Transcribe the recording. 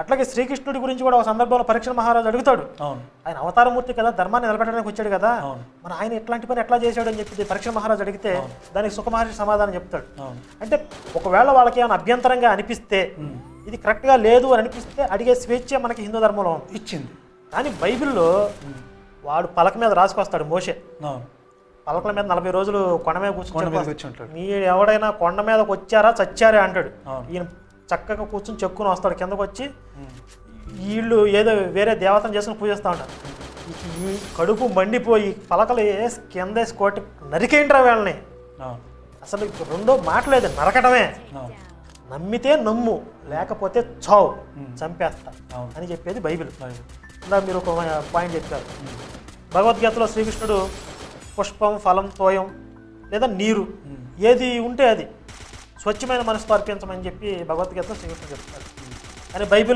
అట్లాగే శ్రీకృష్ణుడి గురించి కూడా ఒక సందర్భంలో పరీక్ష మహారాజు అడుగుతాడు. ఆయన అవతారమూర్తి కదా, ధర్మాన్ని నిలబెట్టడానికి వచ్చాడు కదా, మరి ఆయన ఇట్లాంటి పని ఎట్లా చేశాడు అని చెప్పి పరీక్ష మహారాజు అడిగితే దానికి సుఖ మహర్షి సమాధానం చెప్తాడు. అంటే ఒకవేళ వాళ్ళకి ఏమైనా అభ్యంతరంగా అనిపిస్తే, ఇది కరెక్ట్గా లేదు అని అనిపిస్తే అడిగే స్వేచ్ఛ మనకి హిందూ ధర్మంలో ఇచ్చింది. కానీ బైబిల్లో వాడు పలక మీద రాసుకొస్తాడు మోషే, పలకల మీద 40 రోజులు కొండ మీద కూర్చుంటాడు. మీరు ఎవడైనా కొండ మీదకి వచ్చారా చచ్చారా అంటాడు. ఈయన చక్కగా కూర్చొని చెక్కుని వస్తాడు, కిందకు వచ్చి వీళ్ళు ఏదో వేరే దేవతను చేసుకుని పూజిస్తూ ఉంటారు. ఈ కడుపు మండిపోయి పలకలు వేసి కింద వేసి కోటి నరికేంట్రా వీళ్ళని, అసలు రెండో మాటలేదు, నరకటమే. నమ్మితే నమ్ము, లేకపోతే చావు, చంపేస్తా అని చెప్పేది బైబిల్. ఇలా మీరు ఒక పాయింట్ చెప్పారు. భగవద్గీతలో శ్రీకృష్ణుడు పుష్పం, ఫలం, తోయం లేదా నీరు ఏది ఉంటే అది స్వచ్ఛమైన మనసుతో అర్పించమని చెప్పి భగవద్గీతలో శ్రీకృష్ణుడు చెప్తాడు. అని బైబిల్